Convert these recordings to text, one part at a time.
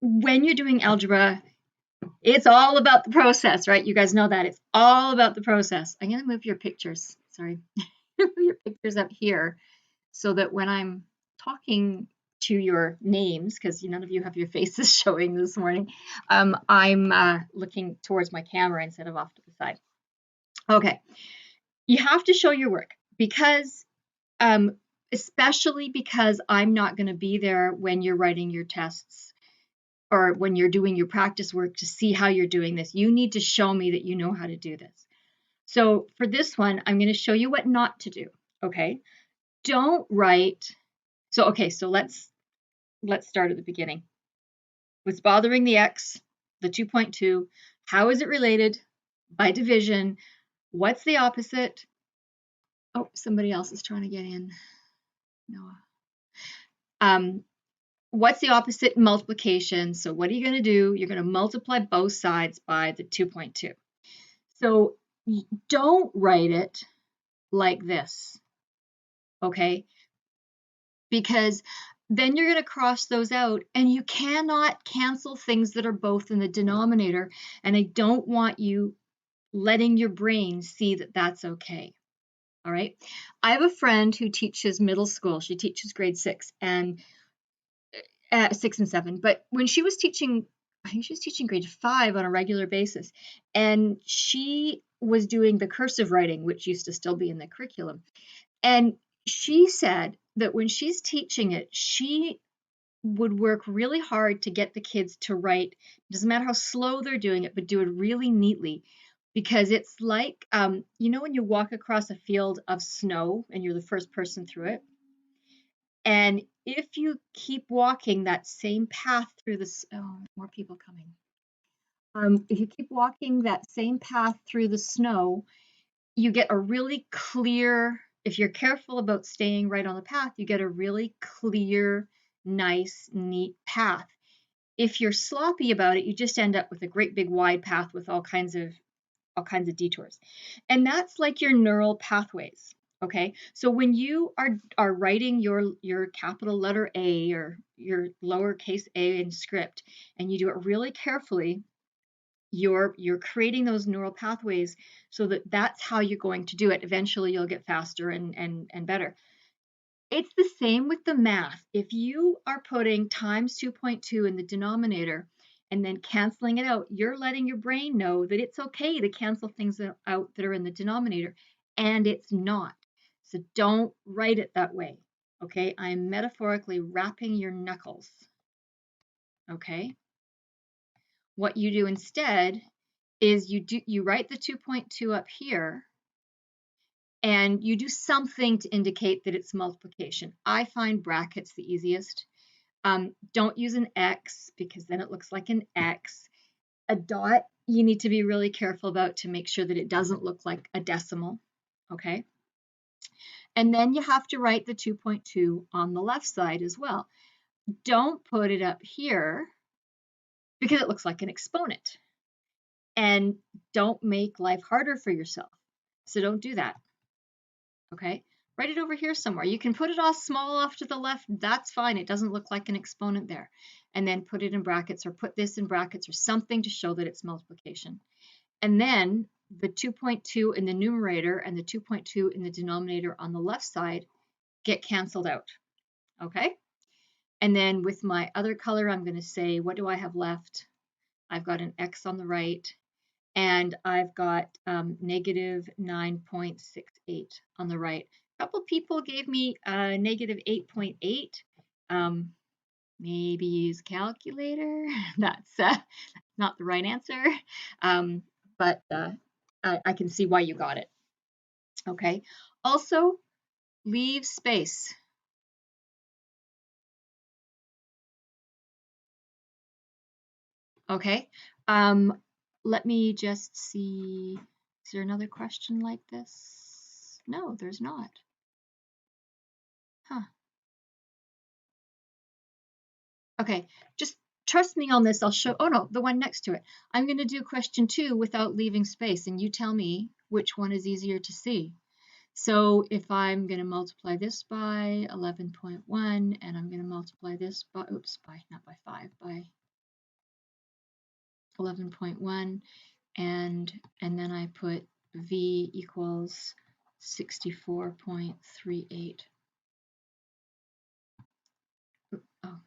when you're doing algebra, it's all about the process, right? You guys know that. It's all about the process. I'm going to move your pictures. Sorry. Move your pictures up here so that when I'm talking to your names, because none of you have your faces showing this morning, I'm looking towards my camera instead of off to the side. Okay. You have to show your work because, especially because I'm not going to be there when you're writing your tests or when you're doing your practice work to see how you're doing this. You need to show me that you know how to do this. So for this one, I'm going to show you what not to do. Okay. Don't write. So let's start at the beginning. What's bothering the x, the 2.2? How is it related by division? What's the opposite? Oh, somebody else is trying to get in. Noah. What's the opposite? Multiplication. So what are you going to do? You're going to multiply both sides by the 2.2. So don't write it like this, okay? Because then you're going to cross those out and you cannot cancel things that are both in the denominator. And I don't want you letting your brain see that that's okay. All right. I have a friend who teaches middle school. She teaches grade 6 and 6 and 7. But when she was teaching, I think she was teaching grade 5 on a regular basis. And she was doing the cursive writing, which used to still be in the curriculum. And she said that when she's teaching it, she would work really hard to get the kids to write, doesn't matter how slow they're doing it, but do it really neatly. Because it's like, when you walk across a field of snow and you're the first person through it. And if you keep walking that same path through this, more people coming. If you keep walking that same path through the snow, you get a really clear, if you're careful about staying right on the path, you get a really clear, nice, neat path. If you're sloppy about it, you just end up with a great big wide path with all kinds of detours. And that's like your neural pathways. Okay, so when you are writing your capital letter A or your lowercase a in script, and you do it really carefully, you're creating those neural pathways so that that's how you're going to do it. Eventually, you'll get faster and better. It's the same with the math. If you are putting times 2.2 in the denominator and then canceling it out, you're letting your brain know that it's okay to cancel things out that are in the denominator, and it's not. So don't write it that way, okay? I'm metaphorically wrapping your knuckles, okay? What you do instead is you write the 2.2 up here, and you do something to indicate that it's multiplication. I find brackets the easiest. Don't use an X because then it looks like an X. A dot, you need to be really careful about to make sure that it doesn't look like a decimal, okay? And then you have to write the 2.2 on the left side as well. Don't put it up here because it looks like an exponent. And don't make life harder for yourself. So don't do that, okay? Write it over here somewhere. You can put it all small off to the left. That's fine. It doesn't look like an exponent there. And then put it in brackets or put this in brackets or something to show that it's multiplication. And then the 2.2 in the numerator and the 2.2 in the denominator on the left side get canceled out, okay? And then with my other color, I'm going to say, what do I have left? I've got an X on the right, and I've got negative 9.68 on the right. A couple people gave me negative 8.8. Maybe use calculator. That's not the right answer, but I can see why you got it. Okay. Also, leave space. Okay. Let me just see. Is there another question like this? No, there's not. Huh. Okay, just trust me on this. I'll show, oh no, the one next to it. I'm going to do question 2 without leaving space, and you tell me which one is easier to see. So if I'm going to multiply this by 11.1 and I'm going to multiply this by, oops, by, not by 5, by 11.1 and then I put V equals 64.38. Oh,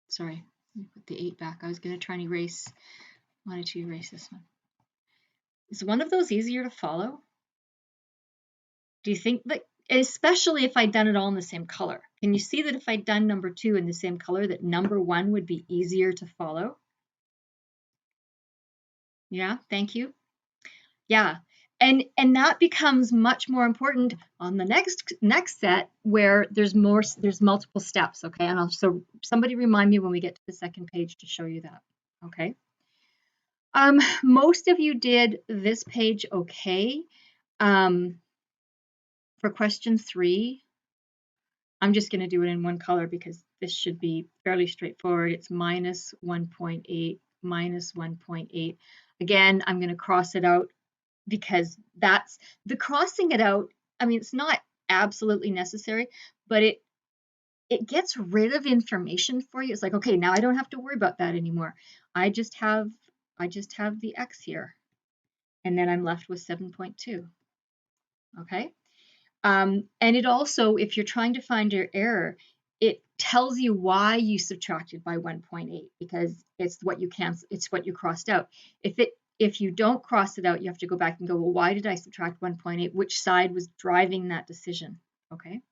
sorry, let me put the 8 back. I was going to try and wanted to erase this one. Is one of those easier to follow? Do you think that, especially if I'd done it all in the same color? Can you see that if I'd done number 2 in the same color, that number 1 would be easier to follow? Yeah, thank you. Yeah, and that becomes much more important on the next set where there's multiple steps. Okay, and so somebody remind me when we get to the second page to show you that. Okay. Most of you did this page okay. For question 3, I'm just going to do it in one color because this should be fairly straightforward. It's minus 1.8, minus 1.8. Again, I'm going to cross it out because that's the crossing it out. I mean, it's not absolutely necessary, but it gets rid of information for you. It's like, okay, now I don't have to worry about that anymore. I just have the X here, and then I'm left with 7.2. Okay. And it also, if you're trying to find your error, it tells you why you subtracted by 1.8 because it's what you crossed out. If you don't cross it out, you have to go back and go, well, why did I subtract 1.8? Which side was driving that decision? Okay.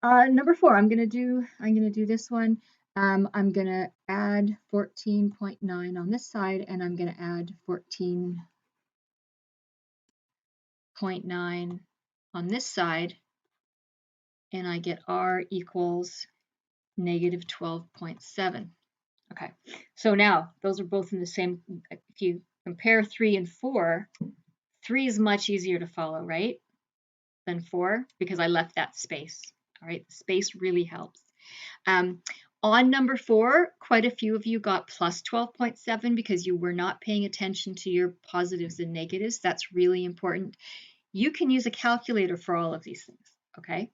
Number 4, I'm gonna do this one. I'm gonna add 14.9 on this side, and I'm gonna add 14.9 on this side, and I get R equals negative 12.7. Okay, so now those are both in the same. If you compare 3 and 4, 3 is much easier to follow, right, than 4 because I left that space. All right, the space really helps. On number 4, quite a few of you got plus 12.7 because you were not paying attention to your positives and negatives. That's really important. You can use a calculator for all of these things, okay?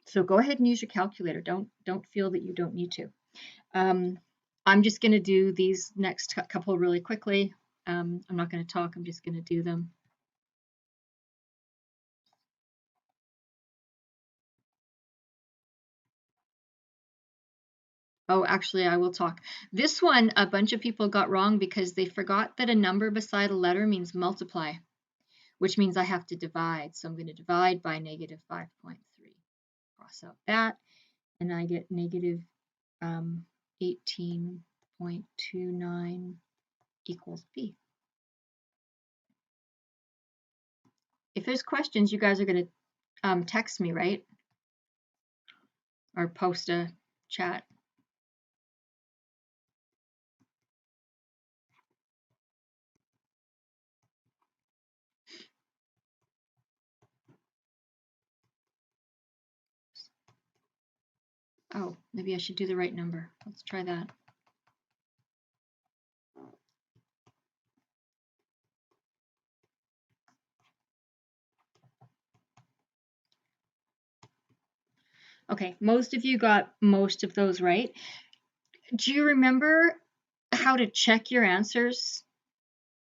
So go ahead and use your calculator. Don't feel that you don't need to. I'm just going to do these next couple really quickly. I'm not going to talk. I'm just going to do them. Oh, actually, I will talk. This one, a bunch of people got wrong because they forgot that a number beside a letter means multiply, which means I have to divide. So I'm going to divide by negative 5.3. Cross out that, and I get negative 18.29 equals P. If there's questions, you guys are going to text me, right? Or post a chat. Oh, maybe I should do the right number. Let's try that. Okay, most of you got most of those right. Do you remember how to check your answers?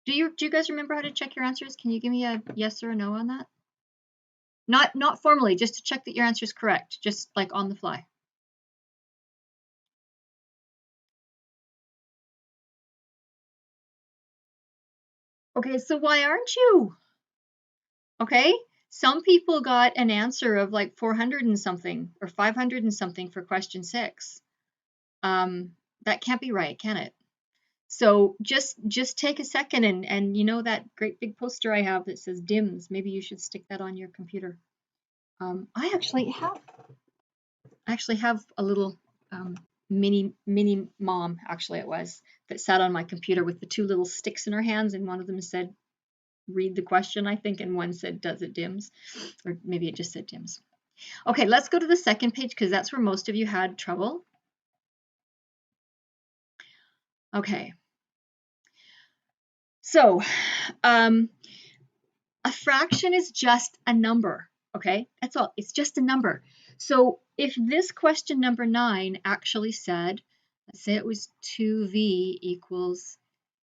Do you guys remember how to check your answers? Can you give me a yes or a no on that? Not formally, just to check that your answer is correct, just like on the fly. Okay, so why aren't you? Okay, some people got an answer of like 400 and something or 500 and something for question 6. That can't be right, can it? So just take a second and you know that great big poster I have that says DIMS, maybe you should stick that on your computer. I actually have a little mini mom, actually it was, that sat on my computer with the 2 little sticks in her hands, and one of them said read the question, I think, and one said does it DIMS, or maybe it just said DIMS. Okay, let's go to the second page because that's where most of you had trouble. Okay. So, A fraction is just a number, okay? That's all. It's just a number. So if this question number 9 actually said, let's say it was 2v equals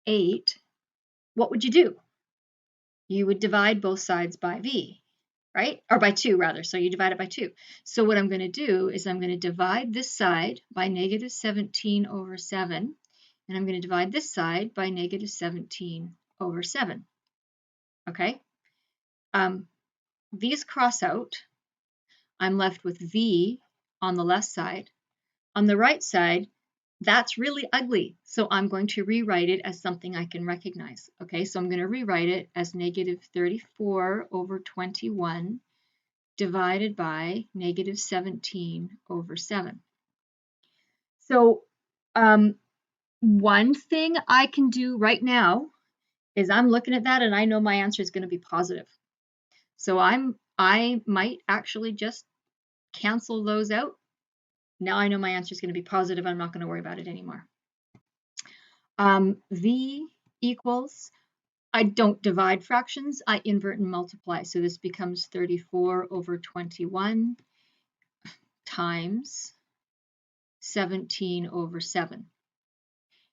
8, what would you do? You would divide both sides by v, right? Or by 2 rather, so you divide it by 2. So what I'm going to do is I'm going to divide this side by negative 17 over 7, and I'm going to divide this side by negative 17 over 7, okay? These cross out. I'm left with v on the left side. On the right side, that's really ugly, so I'm going to rewrite it as something I can recognize. Okay, so I'm going to rewrite it as negative 34 over 21 divided by negative 17 over 7. So one thing I can do right now is I'm looking at that and I know my answer is going to be positive. So I might actually just cancel those out. Now I know my answer is going to be positive. I'm not going to worry about it anymore. V equals, I don't divide fractions, I invert and multiply. So this becomes 34 over 21 times 17 over 7.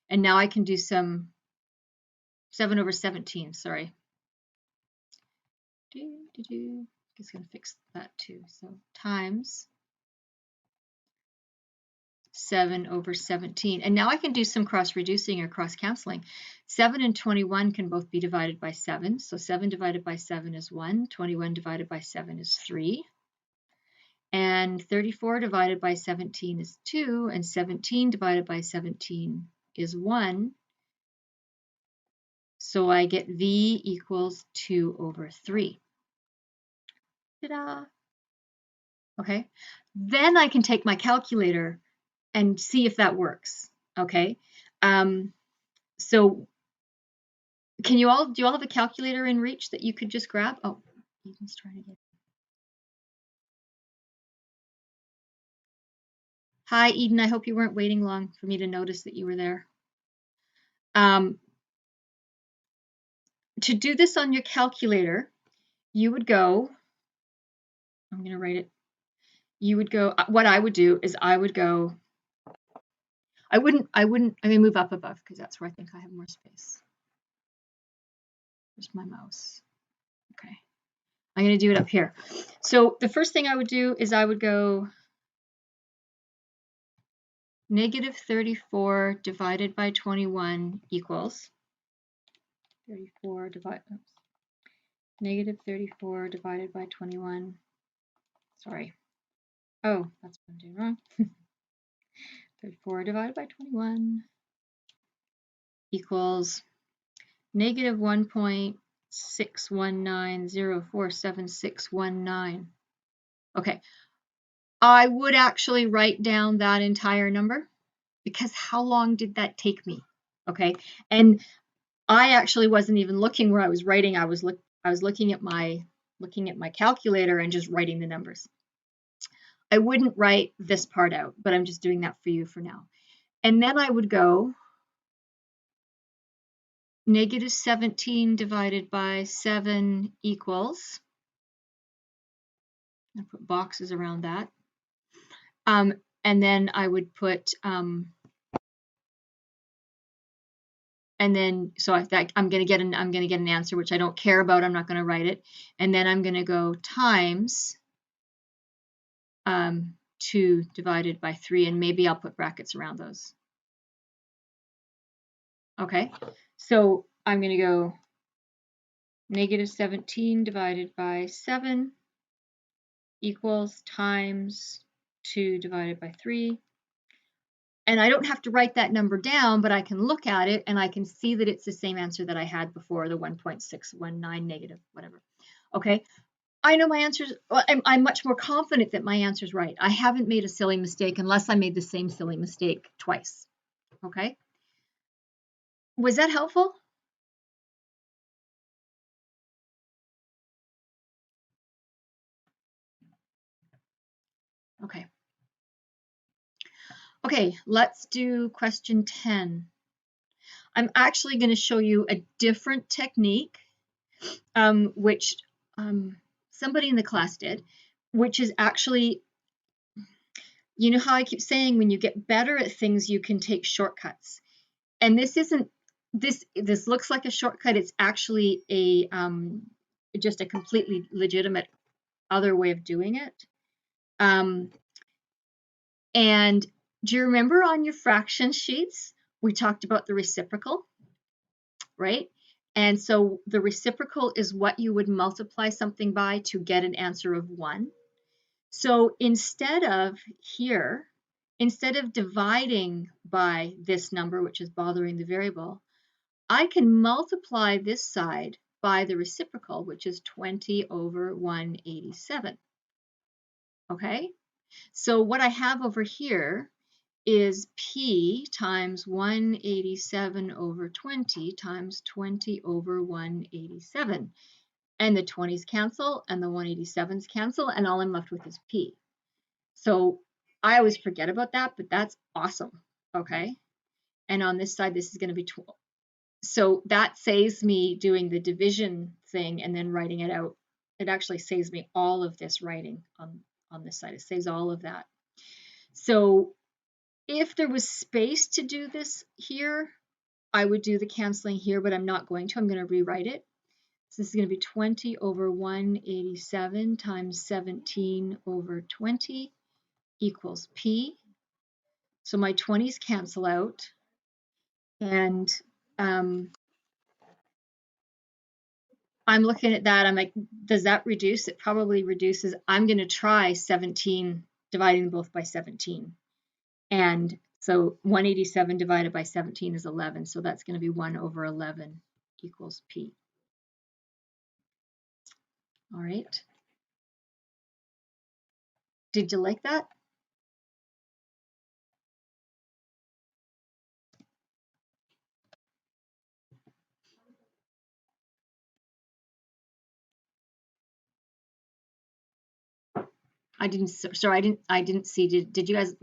And now I can do some 7 over 17, sorry. Just going to fix that too. So times 7 over 17. And now I can do some cross-reducing or cross-canceling. 7 and 21 can both be divided by 7. So 7 divided by 7 is 1. 21 divided by 7 is 3. And 34 divided by 17 is 2. And 17 divided by 17 is 1. So I get V equals 2 over 3. Ta-da! Okay. Then I can take my calculator and see if that works. Okay. So do you all have a calculator in reach that you could just grab? Oh, Eden's trying to get. Hi, Eden. I hope you weren't waiting long for me to notice that you were there. To do this on your calculator, you would go, I'm going to write it. You would go, what I would do is I would go, I'm going to move up above because that's where I think I have more space. Where's my mouse? Okay. I'm going to do it up here. So the first thing I would do is I would go negative 34 divided by 21 equals negative 34 divided by 21. Sorry. Oh, that's what I'm doing wrong. 34 divided by 21 equals negative 1.619047619. Okay, I would actually write down that entire number because how long did that take me? Okay, and I actually wasn't even looking where I was writing. I was looking at my calculator and just writing the numbers. I wouldn't write this part out, but I'm just doing that for you for now. And then I would go negative 17 divided by 7 equals, I put boxes around that. And then I would put, and then so I'm going to get an answer which I don't care about. I'm not going to write it, and then I'm going to go times 2 divided by 3, and maybe I'll put brackets around those. Okay, so I'm going to go negative 17 divided by 7 equals times 2 divided by 3. And I don't have to write that number down, but I can look at it and I can see that it's the same answer that I had before, the 1.619 negative, whatever. Okay, I know my answers. Well, I'm much more confident that my answer is right. I haven't made a silly mistake unless I made the same silly mistake twice. Okay, was that helpful? Okay. Okay, let's do question 10. I'm actually going to show you a different technique which somebody in the class did, which is actually, you know how I keep saying when you get better at things, you can take shortcuts. And this isn't, this looks like a shortcut. It's actually a just a completely legitimate other way of doing it. And do you remember on your fraction sheets, we talked about the reciprocal, right? And so the reciprocal is what you would multiply something by to get an answer of 1. So instead of here, instead of dividing by this number, which is bothering the variable, I can multiply this side by the reciprocal, which is 20 over 187. Okay, so what I have over here is P times 187 over 20 times 20 over 187. And the 20s cancel and the 187s cancel, and all I'm left with is P. So I always forget about that, but that's awesome. Okay, and on this side, this is going to be 12. So that saves me doing the division thing and then writing it out. It actually saves me all of this writing on this side. It saves all of that. So if there was space to do this here, I would do the canceling here, but I'm not going to. I'm going to rewrite it. So this is going to be 20 over 187 times 17 over 20 equals P. So my 20s cancel out. And I'm looking at that. I'm like, does that reduce? It probably reduces. I'm going to try 17, dividing both by 17. And so 187 divided by 17 is 11. So that's going to be 1 over 11 equals P. All right. Did you like that? I didn't see. Did you guys,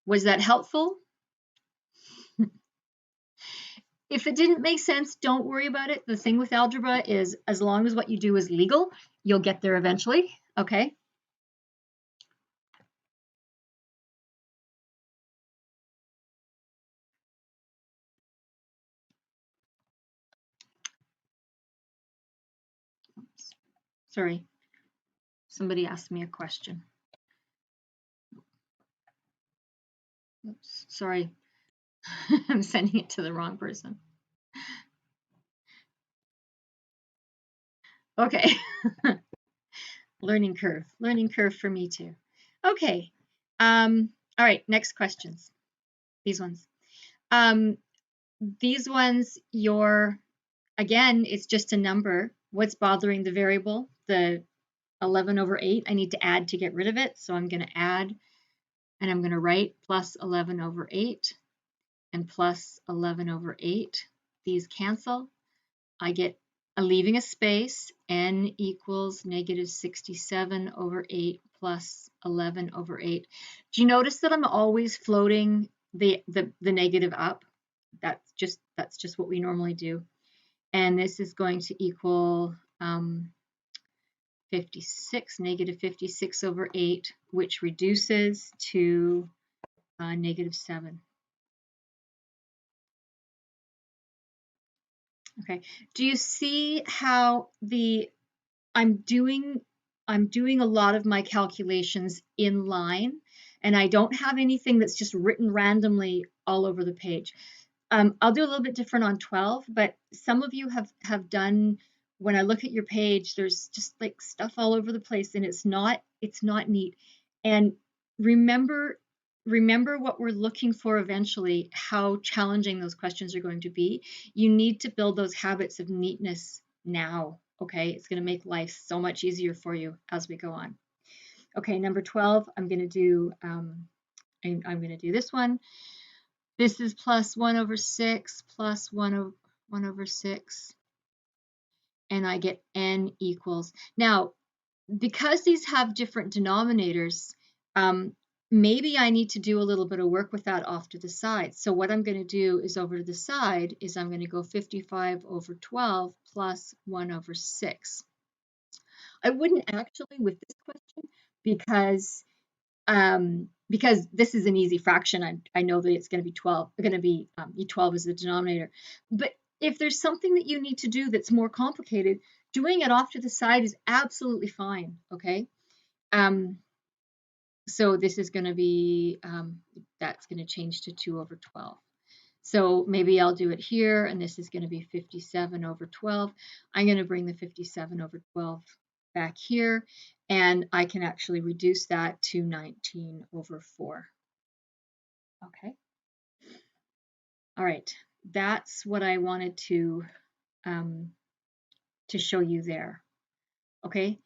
was that helpful? If it didn't make sense, don't worry about it. The thing with algebra is as long as what you do is legal, you'll get there eventually. Okay. Oops. Sorry. Somebody asked me a question. Oops. Sorry. I'm sending it to the wrong person. Okay. Learning curve for me too. Okay. All right, next questions. These ones. These ones, again, it's just a number. What's bothering the variable? The 11 over 8, I need to add to get rid of it. So I'm going to add, and I'm going to write plus 11 over 8 and plus 11 over 8. These cancel. I get leaving a space, n equals negative 67 over 8 plus 11 over 8. Do you notice that I'm always floating the negative up? That's just what we normally do. And this is going to equal 56, negative 56 over 8, which reduces to negative 7. Okay, do you see how I'm doing a lot of my calculations in line, and I don't have anything that's just written randomly all over the page. I'll do a little bit different on 12, but some of you have done, when I look at your page, there's just like stuff all over the place, and it's not neat. And remember what we're looking for eventually, how challenging those questions are going to be. You need to build those habits of neatness now. Okay, it's going to make life so much easier for you as we go on. Okay, number 12, I'm going to do this one. This is plus 1 over 6 plus 1 over 6, and I get n equals. Now, because these have different denominators, maybe I need to do a little bit of work with that off to the side. So what I'm going to do is over to the side is I'm going to go 55 over 12 plus 1 over 6. I wouldn't actually with this question because this is an easy fraction. I know that it's going to be 12, going to be 12 is the denominator. But if there's something that you need to do that's more complicated, doing it off to the side is absolutely fine, okay? So this is going to be, that's going to change to 2 over 12. So maybe I'll do it here, and this is going to be 57 over 12. I'm going to bring the 57 over 12 back here, and I can actually reduce that to 19 over 4. Okay. All right. That's what I wanted to show you there. Okay.